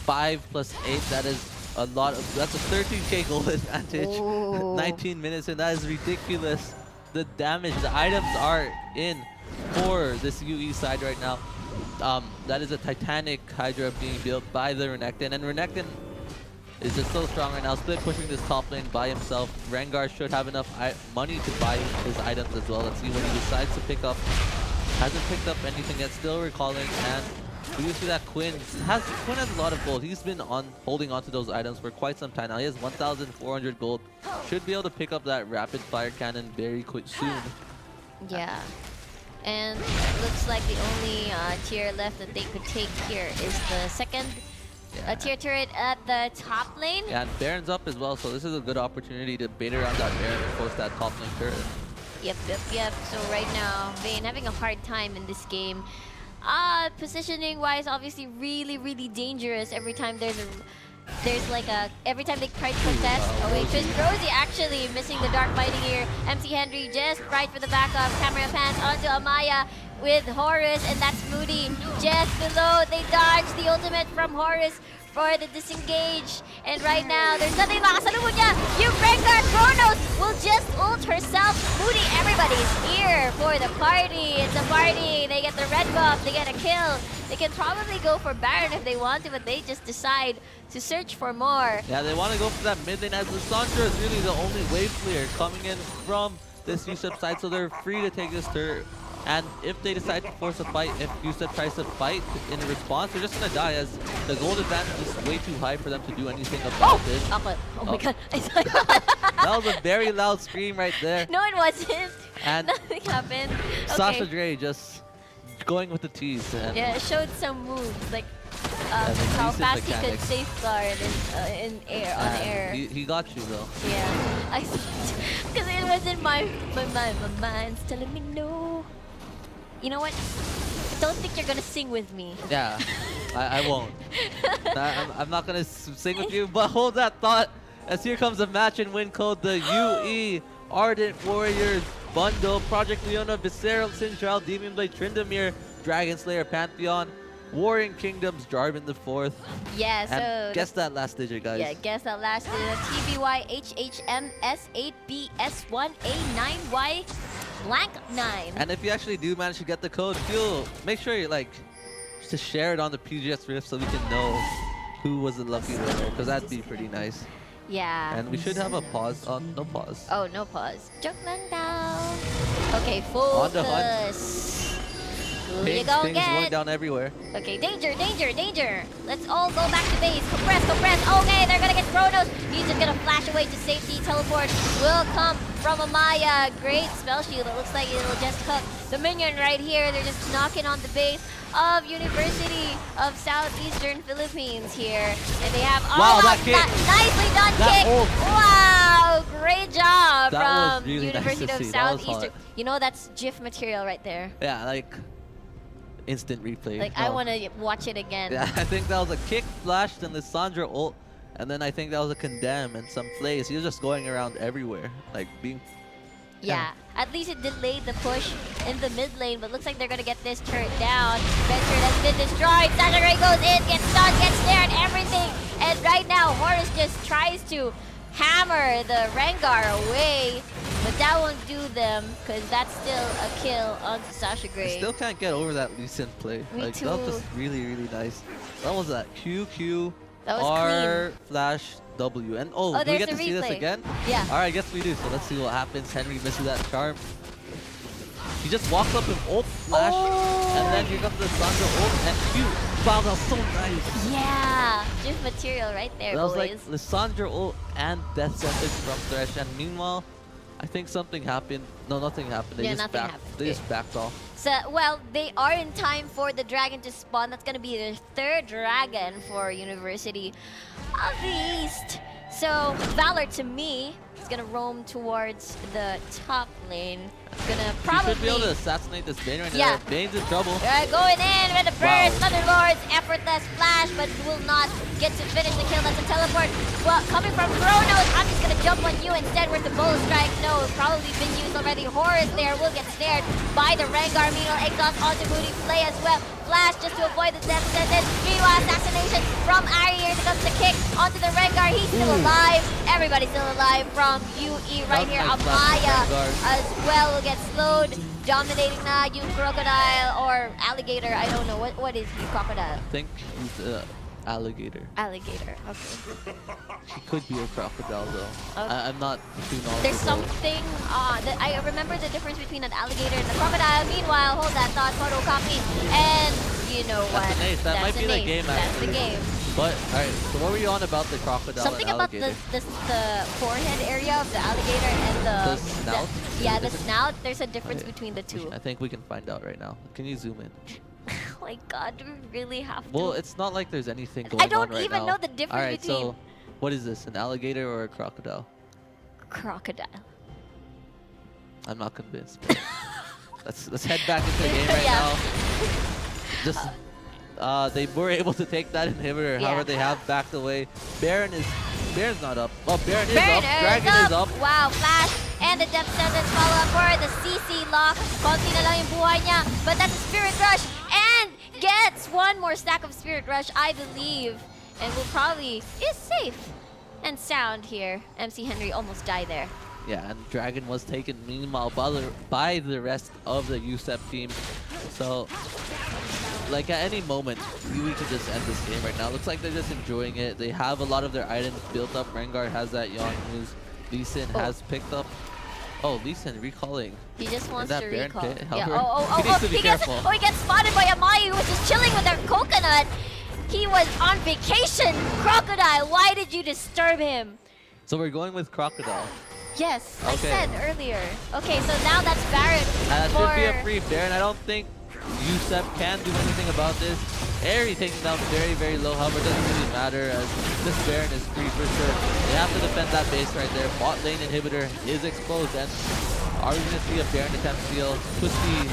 5 plus 8. That is a lot of... That's a 13k goal advantage. Ooh. 19 minutes in. That is ridiculous. The damage, the items are in for this UE side right now. That is a Titanic Hydra being built by the Renekton. And Renekton is just so strong right now. Split pushing this top lane by himself. Rengar should have enough money to buy his items as well. Let's see what he decides to pick up. Hasn't picked up anything yet. Still recalling. And we do see that Quinn has a lot of gold. He's been holding on to those items for quite some time now. He has 1,400 gold. Should be able to pick up that rapid fire cannon very quick soon. Yeah. And it looks like the only tier left that they could take here is the second tier turret at the top lane. Yeah, and Baron's up as well, so this is a good opportunity to bait around that Baron and force that top lane turret. Yep. So right now, Vayne having a hard time in this game. Positioning wise, obviously really dangerous every time every time they try to contest. Oh wait, just Rosie actually missing the dark binding here. MC Henry just right for the backup. Camera pans onto Amaya with Horus, and that's Moody just below. They dodge the ultimate from Horus for the disengage. And right now, there's nothing makasalubong niya. Yung Rengar Kronos will just ult herself. Moody, everybody's here for the party. It's a party. They get the red buff. They get a kill. They can probably go for Baron if they want to, but they just decide to search for more. Yeah, they want to go for that mid lane as Lissandra is really the only wave clear coming in from this USEP side, so they're free to take this turret. And if they decide to force a fight, if USEP tries to fight in response, they're just going to die as the gold advantage is way too high for them to do anything about this. Oh my god, I saw That was a very loud scream right there. No, it wasn't. And nothing happened. Sasha Okay. Grey just going with the tease. And Yeah, it showed some moves, like the how decent fast he could mechanics. safeguard in air, on air. He got you though. Yeah, I because it was in my mind's telling me no. You know what? I don't think you're gonna sing with me. Yeah, I won't. I'm not gonna sing with you, but hold that thought. As here comes a match and win code, the UE Ardent Warriors bundle. Project Leona, Visceral, Sinjal, Demon Blade, Tryndamere, Dragon Slayer, Pantheon, Warring Kingdoms, Jarvan the 4th. Yeah, so And guess that last digit, guys. yeah, guess that last TBYHHMS8BS1A9Y blank 9. And if you actually do manage to get the code, make sure you to share it on the PGS Rift so we can know who was the lucky winner, because that'd be pretty nice. Yeah. And we should have a pause. No pause. Oh, no pause. Joke lang daw. Okay, On the hunt. focus. Who you Pings gonna going get? down everywhere. Okay, danger. Let's all go back to base. Compress. Okay, they're gonna get Kronos. He's just gonna flash away to safety. Teleport will come from Amaya. Great spell shield. It looks like it'll just hook the minion right here. They're just knocking on the base of University of Southeastern Philippines here. And they have Wow, that kick. nicely done That kick. ult. Wow, great job That was from really nice University to of see. That was Southeastern. hot. You know, that's GIF material right there. Yeah, instant replay. Like, I want to watch it again. Yeah, I think that was a kick, flash, then Lissandra ult, and then I think that was a condemn and some plays. He was just going around everywhere, being... Yeah, at least it delayed the push in the mid lane, but looks like they're gonna get this turret down. Venture has been destroyed. Sasha Grey goes in, gets stunned, gets snared, everything. And right now, Horus just tries to hammer the Rengar away, but that won't do them because that's still a kill onto Sasha I Grey. still can't get over that Lee Sin play. Me That was too. just really nice. That was that QQ That was R flash W. And do we there's get a to see this replay. again? Yeah. All right, I guess we do. So let's see what happens. Henry misses that charm. He just walks up and ult flash, and then here comes the Sandra ult and Q. Wow, that was so nice. Yeah, just material right there, That was boys. like Lissandra ult and Death Sentence from Thresh. And meanwhile, I think something happened. No, nothing happened. They Yeah, just nothing backed. happened. They just backed off. So, well, they are in time for the dragon to spawn. That's going to be their third dragon for University of the East. So, Valor, to me, is going to roam towards the top lane. Gonna probably... He should be able to assassinate this Bane right Yeah. now. Bane's in trouble. Going in with the burst, Wow. Thunderlords, effortless flash, but will not get to finish the kill. That's a teleport. Well, coming from Chronos, I'm just gonna jump on you instead with the bow strike. No, probably been used already. Horus there will get snared by the Rengar. Meanwhile, exhaust onto Moody play as well. Flash just to avoid the death sentence. Meanwhile, assassination from Ari. Here comes the kick onto the Rengar. He's still alive. Everybody's still alive from UE right here. Nice flash Amaya from Rengar. as well will get slowed. Dominating na yung crocodile or alligator. I don't know. What is he? Crocodile. I think he's alligator. Alligator. Okay. He could be a crocodile though. Okay. I'm not too knowledgeable. There's something that I remember the difference between an alligator and a crocodile. Meanwhile, hold that thought, photocopy, and you know what? That's an ace. That might That's be an the ace. game, That's actually. the game. But alright, so what were you on about the crocodile Something and about alligator? the forehead area of the alligator and The snout? yeah, the Different? snout. There's a difference Okay. between the two. I think we can find out right now. Can you zoom in? Oh my God, do we really have to? Well, it's not like there's anything going I on don't right even now. know the difference Alright, between so what is this? An alligator or a crocodile? crocodile. I'm not convinced. let's head back into the game right Yeah. now. Just they were able to take that inhibitor. Yeah. However, they have backed away. Baron's not up. Oh, Baron is Baron up. Dragon is up. Wow, flash and the depth sentence follow up for the CC lock. Konti na lang yung buhay niya, but that's a Spirit Rush and gets one more stack of Spirit Rush, I believe, and will probably is safe and sound here. MC Henry almost died there. Yeah, and Dragon was taken meanwhile by the rest of the USEP team. So, like at any moment, we can just end this game right now. Looks like they're just enjoying it. They have a lot of their items built up. Rengar has that Yon news. Lee Sin has picked up. Oh, Lee Sin recalling. He just wants that to Baron recall. pit? Yeah. However, he needs to be careful. He gets spotted by Amai, who was just chilling with their coconut. He was on vacation. Crocodile, why did you disturb him? So we're going with Crocodile. Yes, I Okay. said earlier. Okay, so now that's Baron That for... should be a free Baron. I don't think USEP can do anything about this. Airy taking down very, very low. However, it doesn't really matter as this Baron is free for sure. They have to defend that base right there. Bot lane inhibitor is exposed. And are we going to see a Baron attempt steal? Twisty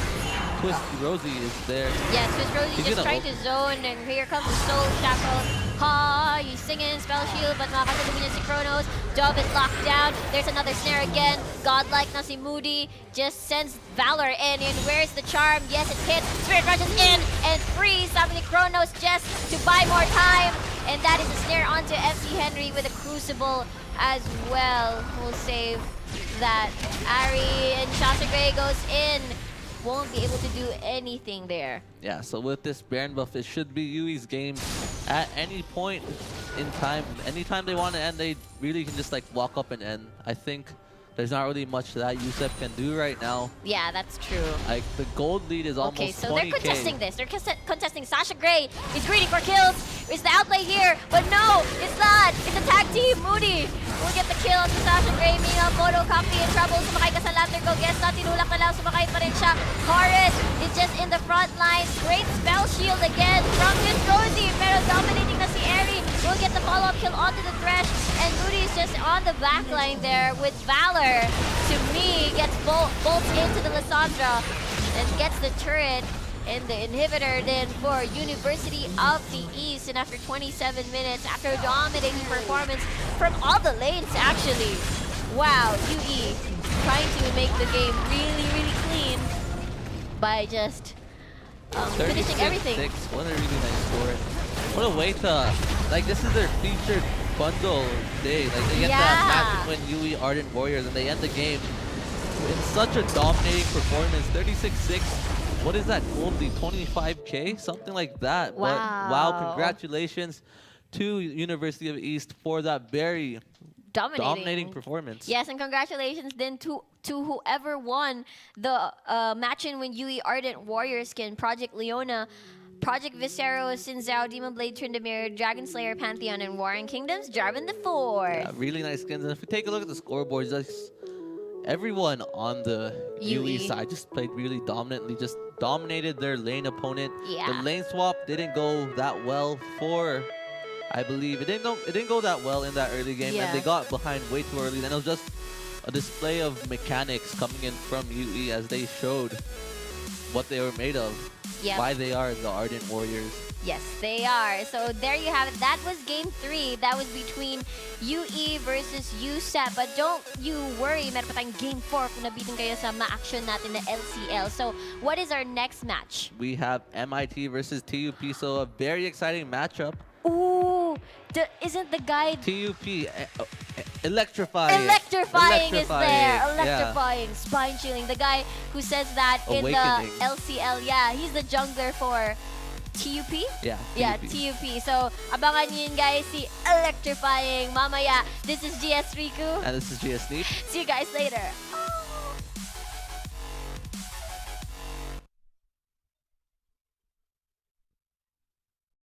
Rosie is there. Yeah, Swiss Rosie He's just gonna trying to zone, and here comes the Soul Shackle. Ha! He's singing Spell Shield, but makakasabi niya si Chronos. Dove is locked down. There's another snare again. Godlike na si Moody just sends Valor in. And where's the charm? Yes, it hits. Spirit rushes in and frees. Sabi ni Chronos just to buy more time. And that is a snare onto MC Henry with a Crucible as well. We'll save that. Ari and Shasta Gray goes in. Won't be able to do anything there. Yeah, so with this Baron buff, it should be Yui's game at any point in time. Anytime they want to end, they really can just like walk up and end. I think there's not really much that USEP can do right now. Yeah, that's true. Like the gold lead is almost 20K. Okay, so they're contesting this. They're contesting Sasha Gray. He's greedy for kills. Is the outplay here? But no, it's not. It's a tag team. Moody will get the kill to Sasha Gray. Meanwhile, photocopy in trouble. Sumakay ka sa lantern ko. Guess not. Tinulak na lang. Sumakay pa rin siya. Horus is just in the front lines. Great spell shield again from Miss Rosie. Pero dominating na si Eri. Will get the follow-up kill onto the Thresh. And Moody is just on the back line there with Valor. To me, gets bolts into the Lissandra and gets the turret and the inhibitor then for University of the East. And after 27 minutes, after a dominating performance from all the lanes actually. Wow, UE trying to make the game really, really clean by just finishing everything. 36. What a really nice score. What a way to, like this is their featured bundle day. Like they get that match and win UE Ardent Warriors and they end the game in such a dominating performance. 36-6. What is that gold lead? 25K? Something like that. But wow, Wow. congratulations to University of East for that very dominating performance. Yes, and congratulations then to whoever won the match-in-win UE Ardent Warrior skin, Project Leona, Project Viscero, Sinzao, Demon Blade, Tryndamere, Dragon Slayer, Pantheon, and Warring Kingdoms, Jarvan the Fourth. Yeah, really nice skins. And if we take a look at the scoreboards, just everyone on the UE side just played really dominantly, just dominated their lane opponent. Yeah. The lane swap didn't go that well for, I believe, it didn't go that well in that early game, and they got behind way too early. Then it was just a display of mechanics coming in from UE as they showed what they were made of, why they are the Ardent Warriors. Yes, they are. So there you have it. That was game 3. That was between UE versus USEP. But don't you worry, meron pa tayong game 4 kung nabitin kayo sa ma-action natin na LCL. So what is our next match? We have MIT versus TUP, so a very exciting matchup. Ooh, isn't the guy... TUP, electrifying. Electrifying is there. Yeah. Electrifying, spine-chilling. The guy who says that in the LCL, he's the jungler for TUP? Yeah, TUP. So, abangan nyo yun, guys, si Electrifying. Mamaya, this is GS Riku. And this is GS Neep. See you guys later.